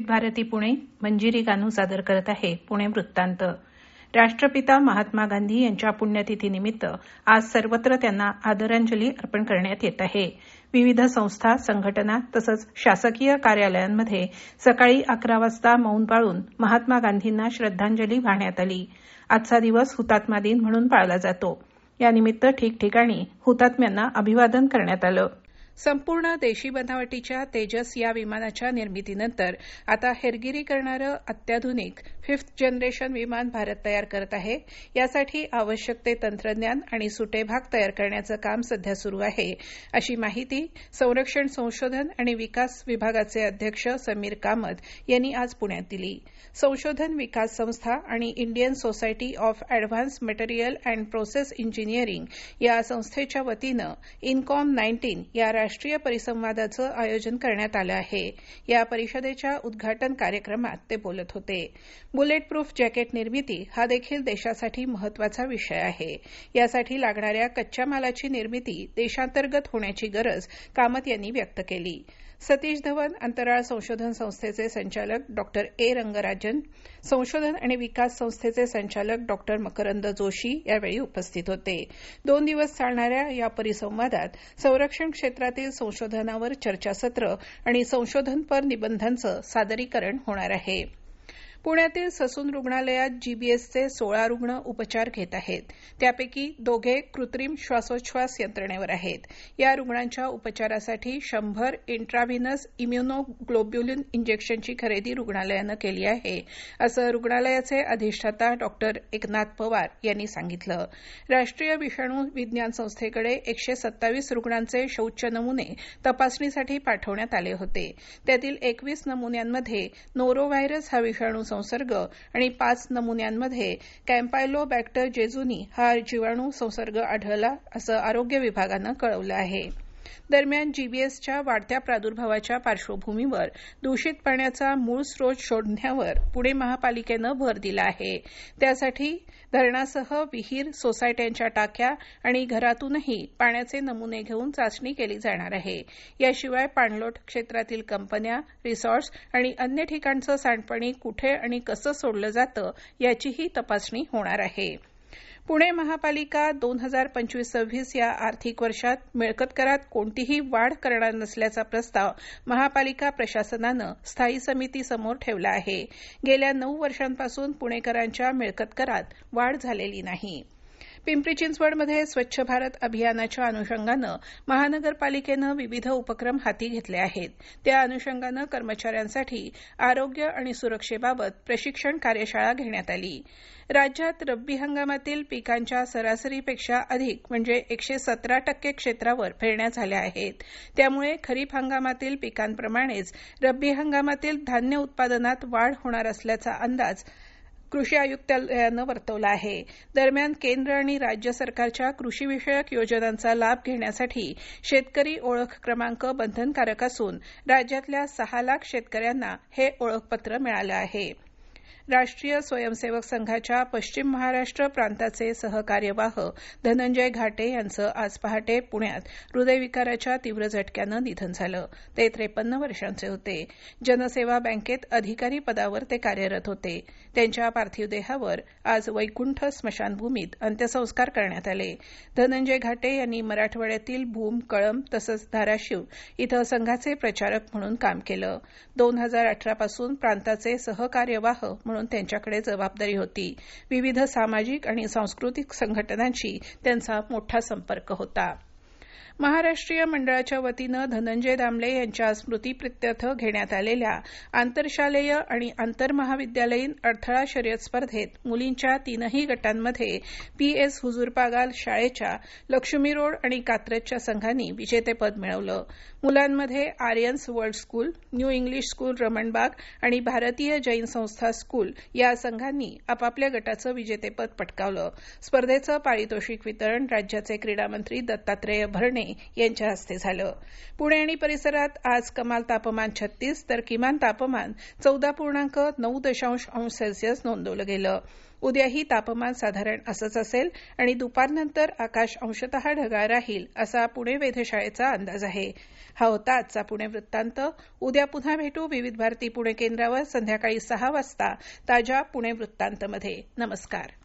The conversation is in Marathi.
विविध भारती पुणे मंजिरी गानू सादर करत आहे पुणे वृत्तांत. राष्ट्रपिता महात्मा गांधी यांच्या पुण्यतिथीनिमित्त आज सर्वत्र त्यांना आदरांजली अर्पण करण्यात येत आहे. विविध संस्था, संघटना तसंच शासकीय कार्यालयांमध्ये सकाळी 11 वाजता मौन पाळून महात्मा गांधींना श्रद्धांजली वाहण्यात आली. आजचा दिवस हुतात्मा दिन म्हणून पाळला जातो. यानिमित्त ठिकठिकाणी हुतात्म्यांना अभिवादन करण्यात आलं. संपूर्ण देशी बनावटीच्या तेजस या विमानाच्या निर्मितीनंतर आता हेरगिरी करणारं अत्याधुनिक 5th जनरेशन विमान भारत तयार करत आहे. यासाठी आवश्यक ते तंत्रज्ञान आणि सुटे भाग तयार करण्याचं काम सध्या सुरू आहे, अशी माहिती संरक्षण संशोधन आणि विकास विभागाचे अध्यक्ष समीर कामत यांनी आज पुण्यात दिली. संशोधन विकास संस्था आणि Indian society of advance material and process engineering या संस्थेच्या वतीनं इनकॉम 19 या राष्ट्रीय परिसंवादाचं आयोजन करण्यात आलं आहे. या परिषदेच्या उद्घाटन कार्यक्रमात ते बोलत होते. बुलेट प्रूफ जॅकेट निर्मिती हा देखील देशासाठी महत्वाचा विषय आहे. यासाठी लागणाऱ्या कच्च्या मालाची निर्मिती देशांतर्गत होण्याची गरज कामत यांनी व्यक्त केली. सतीश धवन अंतराळ संशोधन संस्थेचे संचालक डॉक्टर ए रंगराजन, संशोधन आणि विकास संस्थेचे संचालक डॉक्टर मकरंद जोशी यावेळी उपस्थित होते. 2 दिवस चालणाऱ्या या परिसंवादात संरक्षण क्षेत्रातील संशोधनावर चर्चासत्र आणि संशोधनपर निबंधांचं सादरीकरण होणार आहे. पुण्यातील ससून रुग्णालयात जीबीएसचे 16 रुग्ण उपचार घेत आहेत. त्यापैकी 2 कृत्रिम श्वासोच्छवास यंत्रणेवर आहेत. या रुग्णांच्या उपचारासाठी 100 इंट्राव्हिनस इम्युनोग्लोब्युलिन इंजेक्शनची खरेदी रुग्णालयानं केली आहे, असं रुग्णालयाचे अधिष्ठाता डॉक्टर एकनाथ पवार यांनी सांगितलं. राष्ट्रीय विषाणू विज्ञान संस्थेकडे 127 रुग्णांचे शौच नमुने तपासणीसाठी पाठवण्यात आले होते. त्यातील 21 नमुन्यांमध्ये नोरोव्हायरस हा विषाणू संसर्ग आणि 5 नमुन्यांमध्ये कॅम्पायलोबॅक्टर जेजुनी हा जीवाणू संसर्ग आढळला, असं आरोग्य विभागानं कळवलं आहे. दरम्यान जीबीएसच्या वाढत्या प्रादुर्भावाच्या पार्श्वभूमीवर दूषित पाण्याचा मूळ स्रोत शोधण्यावर पुणे महापालिकेनं भर दिला आहे. त्यासाठी धरणासह विहीर, सोसायट्यांच्या टाक्या आणि घरातूनही पाण्याचे नमुने घेऊन चाचणी केली जाणार आहे. याशिवाय पाणलोट क्षेत्रातील कंपन्या, रिसॉर्ट्स आणि अन्य ठिकाणचं सांडपाणी कुठे आणि कसं सोडलं जातं याचीही तपासणी होणार आहे. पुणे महापालिका 2025-26 या आर्थिक वर्षात मिळकत करात कोणतीही वाढ करणार नसल्याचा प्रस्ताव महापालिका प्रशासनानं स्थायी समितीसमोर ठेवला आहे. गेल्या 9 वर्षांपासून पुणेकरांच्या मिळकत करात वाढ झालेली नाही. पिंपरी चिंचवडमध्ये स्वच्छ भारत अभियानाच्या अनुषंगानं महानगरपालिकेनं विविध उपक्रम हाती घेतले आहेत. त्या अनुषंगानं कर्मचाऱ्यांसाठी आरोग्य आणि सुरक्षेबाबत प्रशिक्षण कार्यशाळा घेण्यात आली. राज्यात रब्बी हंगामातील पिकांच्या सरासरीपेक्षा अधिक म्हणजे 117% क्षेत्रावर पेरण्या झाल्या आहेत. त्यामुळे खरीप हंगामातील पिकांप्रमाणेच रब्बी हंगामातील धान्य उत्पादनात वाढ होणार असल्याचा अंदाज कृषी आयुक्तालयानं वर्तवला आहे. दरम्यान केंद्र आणि राज्य सरकारच्या कृषीविषयक योजनांचा लाभ घेण्यासाठी शेतकरी ओळख क्रमांक बंधनकारक असून राज्यातल्या 6 लाख शेतकऱ्यांना हे ओळखपत्र मिळालं आहे. राष्ट्रीय स्वयंसेवक संघाच्या पश्चिम महाराष्ट्र प्रांताचे सहकार्यवाह धनंजय घाटे यांचं आज पहाटे पुण्यात हृदयविकाराच्या तीव्र झटक्यानं निधन झालं. ते 53 वर्षांचे होते. जनसेवा बँकेत अधिकारी पदावर ते कार्यरत होते. त्यांच्या पार्थिव देहावर आज वैकुंठ स्मशानभूमीत अंत्यसंस्कार करण्यात आले. धनंजय घाटे यांनी मराठवाड्यातील भूम, कळंब तसंच धाराशिव इथं संघाचे प्रचारक म्हणून काम केलं. 2018 पासून प्रांताचे सहकार्यवाह म्हणून त्यांच्याकडे जबाबदारी होती. विविध सामाजिक आणि सांस्कृतिक संघटनांशी त्यांचा मोठा संपर्क होता. महाराष्ट्रीय मंडळाच्या वतीनं धनंजय दामले यांच्या स्मृतीप्रित्यर्थ घेण्यात आलेल्या आंतरशालेय आणि आंतरमहाविद्यालयीन अडथळा शर्यत स्पर्धेत मुलींच्या 3ही गटांमध्ये PS हुजूरपागाल शाळेच्या लक्ष्मी रोड आणि कात्रजच्या संघांनी विजेतेपद मिळवलं. मुलांमध्ये Aryans world school, new English school Ramanbag आणि भारतीय जैन संस्था स्कूल या संघांनी आपापल्या गटाचं विजेतेपद पटकावलं. स्पर्धेचं पारितोषिक वितरण राज्याचे क्रीडा मंत्री दत्तात्रेय भरणे सोनवणे यांच्या हस्ते झालं. पुणे आणि परिसरात आज कमाल तापमान 36 तर किमान तापमान 14.9 अंश सेल्सिअस नोंदवलं गेलं. उद्याही तापमान साधारण असंच असेल आणि दुपारनंतर आकाश अंशतः ढगाळ राहील असा पुणे वेधशाळेचा अंदाज आहे. हा होता आजचा पुणे वृत्तांत. उद्या पुन्हा भेटू विविध भारती पुणे केंद्रावर संध्याकाळी 6 वाजता ताज्या पुणे वृत्तांतमध्ये. नमस्कार.